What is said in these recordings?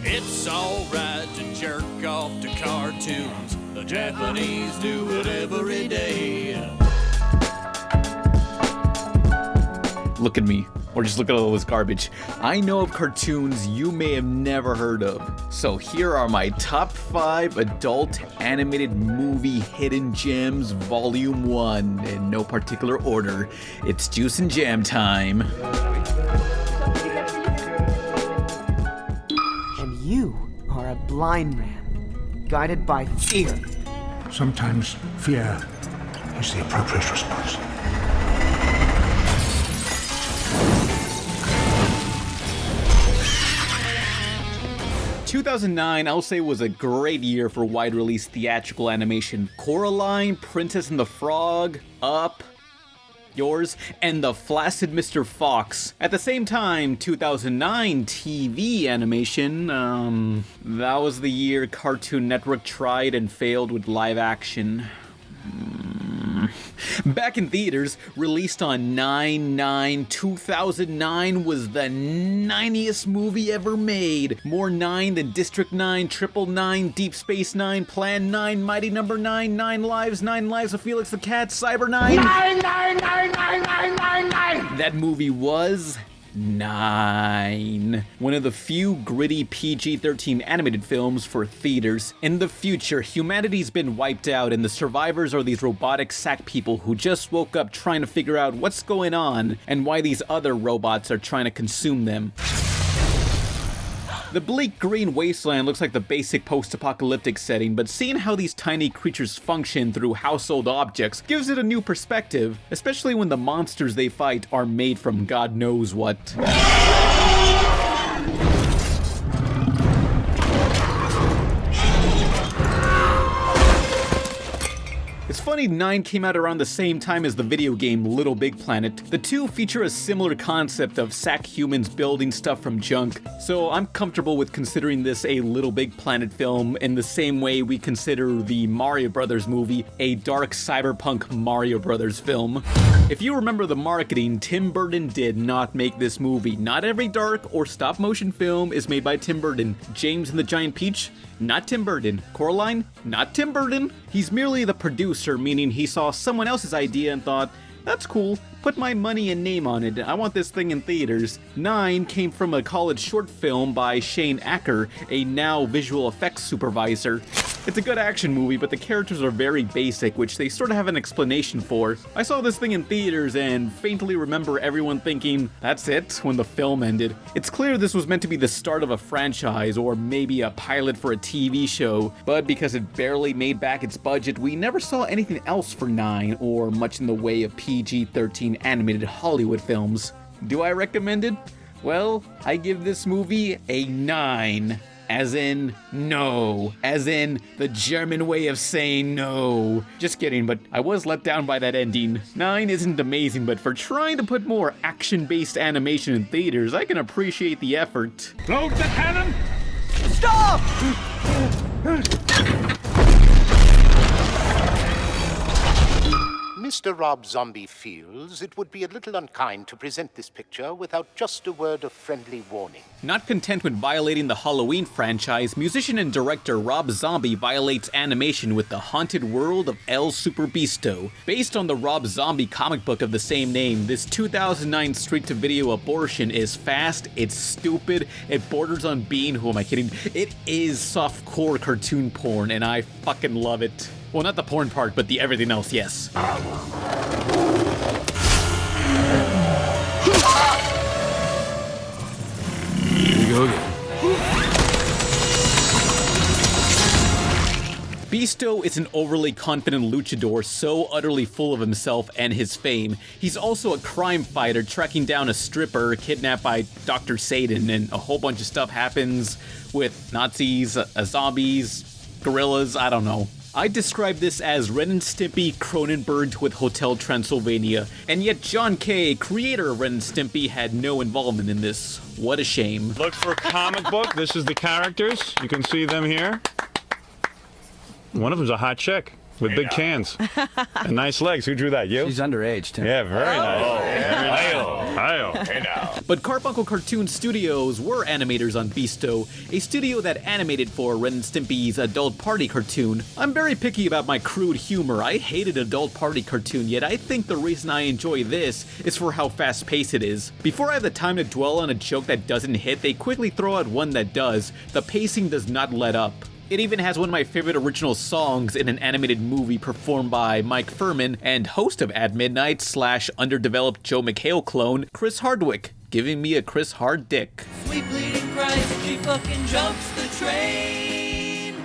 It's alright to jerk off to cartoons. The Japanese do it every day. Look at me, or just look at all this garbage. I know of cartoons you may have never heard of. So here are my top 5 adult animated movie hidden gems, volume 1, in no particular order. It's juice and jam time. And you are a blind man, guided by fear. Sometimes fear is the appropriate response. 2009, I'll say, was a great year for wide-release theatrical animation. Coraline, Princess and the Frog, Up, yours, and The Flaccid Mr. Fox. At the same time, 2009 TV animation, that was the year Cartoon Network tried and failed with live action. Back in theaters, released on 9/9/2009, was the 90th movie ever made. More 9 than District 9, Triple 9, Deep Space 9, Plan 9, Mighty Number 9, 9 Lives of Felix the Cat, Cyber 9. 9. That movie was 9. One of the few gritty PG-13 animated films for theaters. In the future, humanity's been wiped out and the survivors are these robotic sack people who just woke up trying to figure out what's going on and why these other robots are trying to consume them. The bleak green wasteland looks like the basic post-apocalyptic setting, but seeing how these tiny creatures function through household objects gives it a new perspective, especially when the monsters they fight are made from God knows what. It's funny 9 came out around the same time as the video game Little Big Planet. The two feature a similar concept of sack humans building stuff from junk, so I'm comfortable with considering this a Little Big Planet film in the same way we consider the Mario Brothers movie a dark cyberpunk Mario Brothers film. If you remember the marketing, Tim Burton did not make this movie. Not every dark or stop motion film is made by Tim Burton. James and the Giant Peach? Not Tim Burton. Coraline? Not Tim Burton. He's merely the producer, meaning he saw someone else's idea and thought, that's cool, put my money and name on it, I want this thing in theaters. 9 came from a college short film by Shane Acker, a now visual effects supervisor. It's a good action movie, but the characters are very basic, which they sort of have an explanation for. I saw this thing in theaters and faintly remember everyone thinking, that's it, when the film ended. It's clear this was meant to be the start of a franchise, or maybe a pilot for a TV show, but because it barely made back its budget, we never saw anything else for 9, or much in the way of PG-13 animated Hollywood films. Do I recommend it? Well, I give this movie a 9. As in, no. As in, the German way of saying no. Just kidding, but I was let down by that ending. 9 isn't amazing, but for trying to put more action-based animation in theaters, I can appreciate the effort. Load the cannon! Stop! Mr. Rob Zombie feels it would be a little unkind to present this picture without just a word of friendly warning. Not content with violating the Halloween franchise, musician and director Rob Zombie violates animation with The Haunted World of El SuperBeasto. Based on the Rob Zombie comic book of the same name, this 2009 straight-to-video abortion is fast, it's stupid, it borders on being, who am I kidding? It is softcore cartoon porn, and I fucking love it. Well, not the porn part, but the everything else, yes. Here we go again. Beasto is an overly confident luchador so utterly full of himself and his fame. He's also a crime fighter tracking down a stripper kidnapped by Dr. Satan, and a whole bunch of stuff happens with Nazis, zombies, gorillas, I don't know. I describe this as Ren and Stimpy Cronenberg with Hotel Transylvania, and yet John Kay, creator of Ren and Stimpy, had no involvement in this. What a shame. Look for a comic book. This is the characters. You can see them here. One of them's a hot chick with big cans and nice legs. Who drew that? You? She's underage, Tim. Yeah, very nice. Hi-yo. hey now. But Carbuncle Cartoon Studios were animators on Beasto, a studio that animated for Ren and Stimpy's Adult Party cartoon. I'm very picky about my crude humor. I hated Adult Party cartoon, yet I think the reason I enjoy this is for how fast-paced it is. Before I have the time to dwell on a joke that doesn't hit, they quickly throw out one that does. The pacing does not let up. It even has one of my favorite original songs in an animated movie performed by Mike Furman and host of At Midnight / underdeveloped Joe McHale clone, Chris Hardwick, giving me a Chris Hard dick. Sweet bleeding Christ, she fucking jumps the train.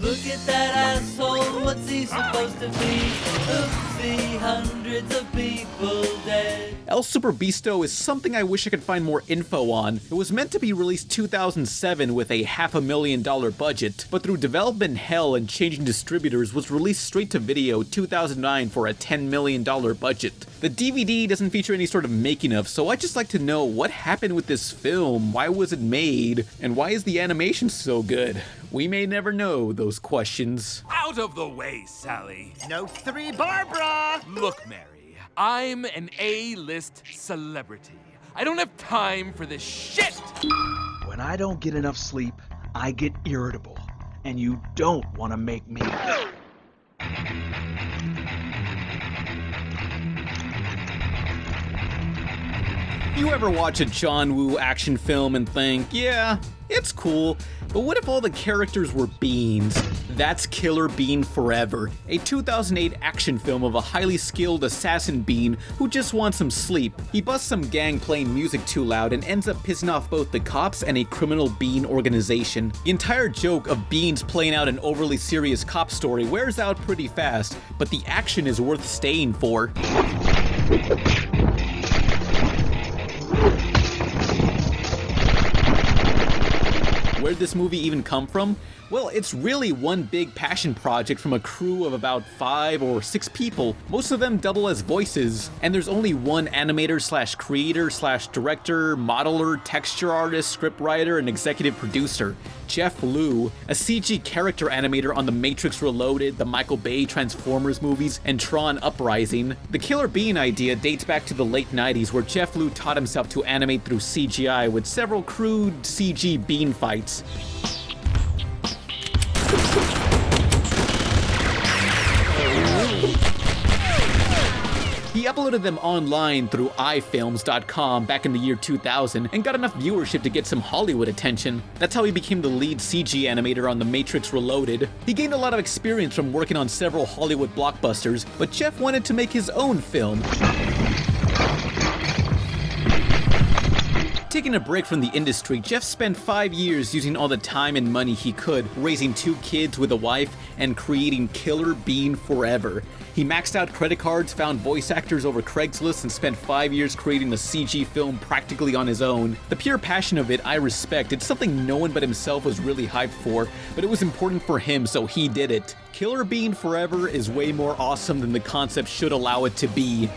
Look at that asshole, what's he supposed to be? Oopsie, hundreds of people dead. El SuperBeasto is something I wish I could find more info on. It was meant to be released 2007 with a $500,000 budget, but through development hell and changing distributors was released straight to video 2009 for a $10 million budget. The DVD doesn't feature any sort of making of, so I'd just like to know what happened with this film, why was it made, and why is the animation so good? We may never know those questions. Out of the way, Sally. No 3, Barbara! Look, Mary, I'm an A-list celebrity. I don't have time for this shit! When I don't get enough sleep, I get irritable. And you don't want to make me. You ever watch a John Woo action film and think, yeah, it's cool, but what if all the characters were beans? That's Killer Bean Forever, a 2008 action film of a highly skilled assassin bean who just wants some sleep. He busts some gang playing music too loud and ends up pissing off both the cops and a criminal bean organization. The entire joke of beans playing out an overly serious cop story wears out pretty fast, but the action is worth staying for. Where'd this movie even come from? Well, it's really one big passion project from a crew of about 5 or 6 people. Most of them double as voices, and there's only one animator / creator / director, modeler, texture artist, scriptwriter, and executive producer. Jeff Liu, a CG character animator on The Matrix Reloaded, the Michael Bay Transformers movies, and Tron Uprising. The Killer Bean idea dates back to the late 90s, where Jeff Liu taught himself to animate through CGI with several crude CG bean fights. He uploaded them online through ifilms.com back in the year 2000 and got enough viewership to get some Hollywood attention. That's how he became the lead CG animator on The Matrix Reloaded. He gained a lot of experience from working on several Hollywood blockbusters, but Jeff wanted to make his own film. Taking a break from the industry, Jeff spent 5 years using all the time and money he could, raising 2 kids with a wife, and creating Killer Bean Forever. He maxed out credit cards, found voice actors over Craigslist, and spent 5 years creating a CG film practically on his own. The pure passion of it I respect. It's something no one but himself was really hyped for, but it was important for him, so he did it. Killer Bean Forever is way more awesome than the concept should allow it to be.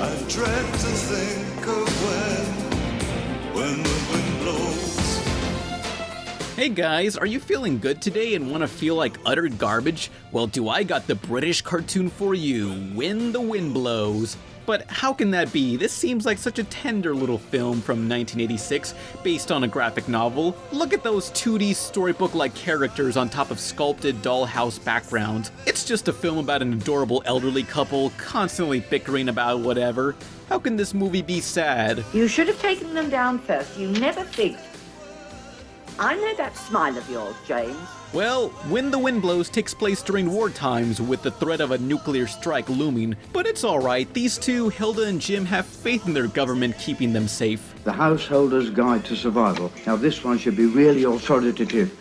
I dread to think of when the wind blows. Hey guys, are you feeling good today and want to feel like utter garbage? Well, do I got the British cartoon for you, When the Wind Blows. But how can that be? This seems like such a tender little film from 1986, based on a graphic novel. Look at those 2D storybook-like characters on top of sculpted dollhouse backgrounds. It's just a film about an adorable elderly couple constantly bickering about whatever. How can this movie be sad? You should have taken them down first. You never figged. I know that smile of yours, James. Well, When the Wind Blows takes place during war times with the threat of a nuclear strike looming, but it's alright. These two, Hilda and Jim, have faith in their government keeping them safe. The Householder's Guide to Survival. Now this one should be really authoritative.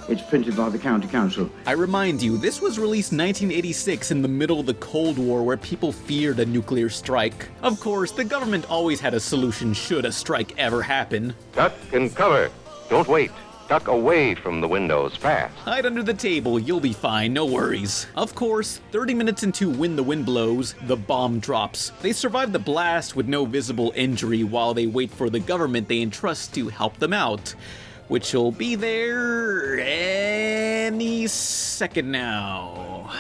It's printed by the County Council. I remind you, this was released 1986 in the middle of the Cold War where people feared a nuclear strike. Of course, the government always had a solution should a strike ever happen. Duck and cover. Don't wait. Duck away from the windows fast. Hide under the table, you'll be fine, no worries. Of course, 30 minutes into When the Wind Blows, the bomb drops. They survive the blast with no visible injury while they wait for the government they entrust to help them out. which will be there any second now.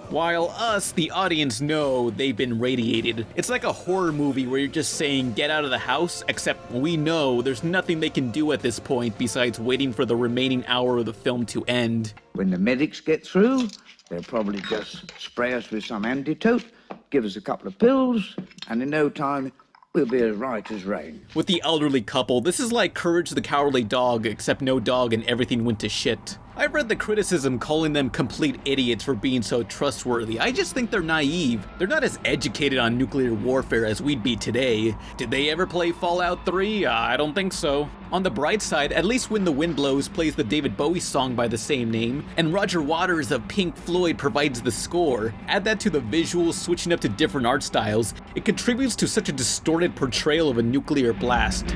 While us, the audience, know they've been radiated. It's like a horror movie where you're just saying, get out of the house, except we know there's nothing they can do at this point besides waiting for the remaining hour of the film to end. When the medics get through, they'll probably just spray us with some antidote, give us a couple of pills, and in no time, we'll be as right as rain. With the elderly couple, this is like Courage the Cowardly Dog, except no dog and everything went to shit. I've read the criticism calling them complete idiots for being so trustworthy. I just think they're naive. They're not as educated on nuclear warfare as we'd be today. Did they ever play Fallout 3? I don't think so. On the bright side, at least When the Wind Blows plays the David Bowie song by the same name, and Roger Waters of Pink Floyd provides the score. Add that to the visuals switching up to different art styles, it contributes to such a distorted portrayal of a nuclear blast.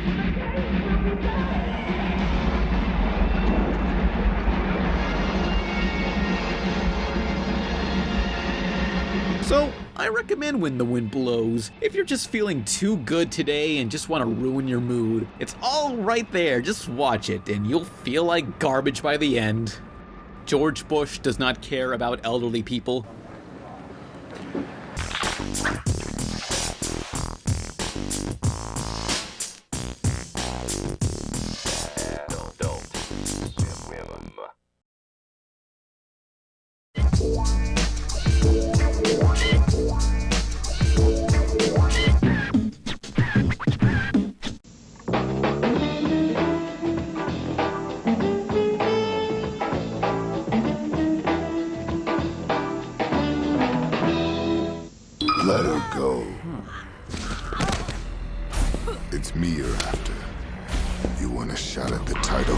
So, I recommend When the Wind Blows. If you're just feeling too good today and just want to ruin your mood, it's all right there, just watch it and you'll feel like garbage by the end. George Bush does not care about elderly people. Let her go. It's me you're after. You want a shot at the title?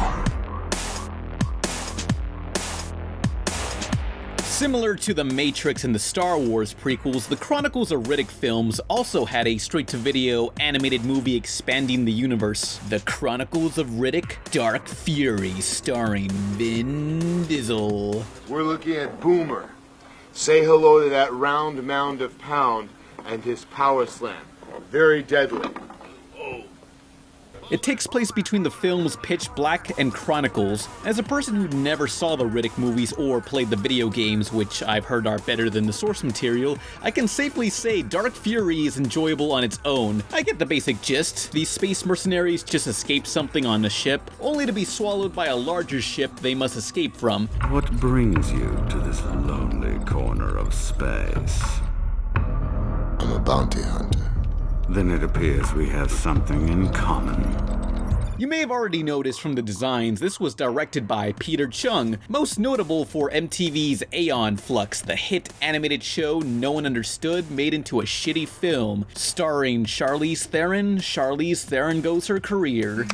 Similar to The Matrix and the Star Wars prequels, the Chronicles of Riddick films also had a straight-to-video animated movie expanding the universe. The Chronicles of Riddick: Dark Fury, starring Vin Diesel. We're looking at Boomer. Say hello to that round mound of pound and his power slam. Very deadly. It takes place between the films Pitch Black and Chronicles. As a person who never saw the Riddick movies or played the video games, which I've heard are better than the source material, I can safely say Dark Fury is enjoyable on its own. I get the basic gist. These space mercenaries just escape something on a ship, only to be swallowed by a larger ship they must escape from. What brings you to this lonely corner of space? I'm a bounty hunter. Then it appears we have something in common. You may have already noticed from the designs, this was directed by Peter Chung, most notable for MTV's Aeon Flux, the hit animated show no one understood made into a shitty film, starring Charlize Theron. Charlize Theron goes her career.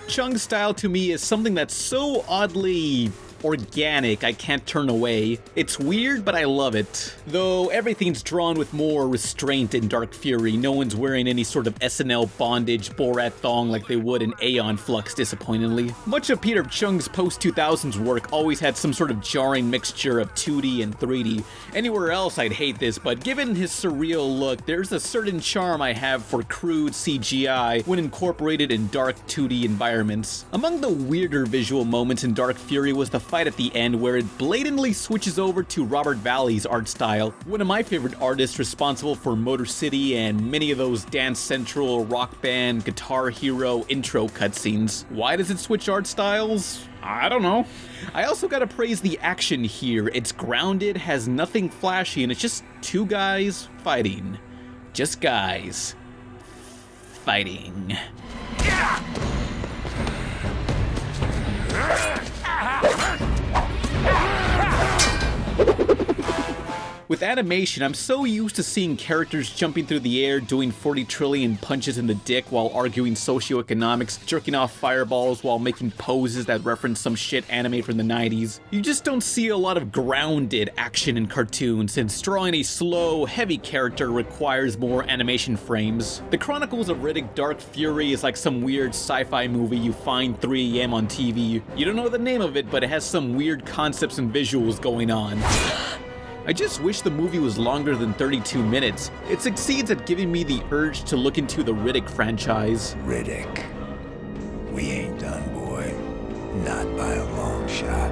Chung's style to me is something that's so oddly organic, I can't turn away. It's weird, but I love it. Though everything's drawn with more restraint in Dark Fury, no one's wearing any sort of SNL bondage Borat thong like they would in Aeon Flux, disappointingly. Much of Peter Chung's post-2000s work always had some sort of jarring mixture of 2D and 3D. Anywhere else I'd hate this, but given his surreal look, there's a certain charm I have for crude CGI when incorporated in dark 2D environments. Among the weirder visual moments in Dark Fury was the fight at the end where it blatantly switches over to Robert Valley's art style, one of my favorite artists responsible for Motor City and many of those Dance Central, Rock Band, Guitar Hero intro cutscenes. Why does it switch art styles? I don't know. I also gotta praise the action here. It's grounded, has nothing flashy, and it's just two guys fighting. Just guys fighting. With animation, I'm so used to seeing characters jumping through the air, doing 40 trillion punches in the dick while arguing socioeconomics, jerking off fireballs while making poses that reference some shit anime from the 90s. You just don't see a lot of grounded action in cartoons, since drawing a slow, heavy character requires more animation frames. The Chronicles of Riddick: Dark Fury is like some weird sci-fi movie you find 3 AM on TV. You don't know the name of it, but it has some weird concepts and visuals going on. I just wish the movie was longer than 32 minutes. It succeeds at giving me the urge to look into the Riddick franchise. Riddick. We ain't done, boy. Not by a long shot.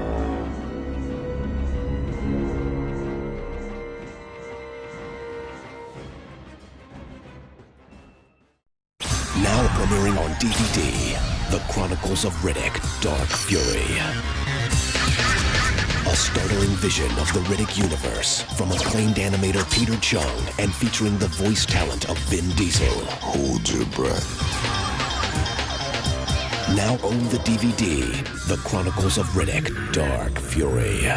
Now premiering on DVD, The Chronicles of Riddick, Dark Fury. A startling vision of the Riddick universe from acclaimed animator Peter Chung and featuring the voice talent of Vin Diesel. Hold your breath. Now own the DVD, The Chronicles of Riddick, Dark Fury.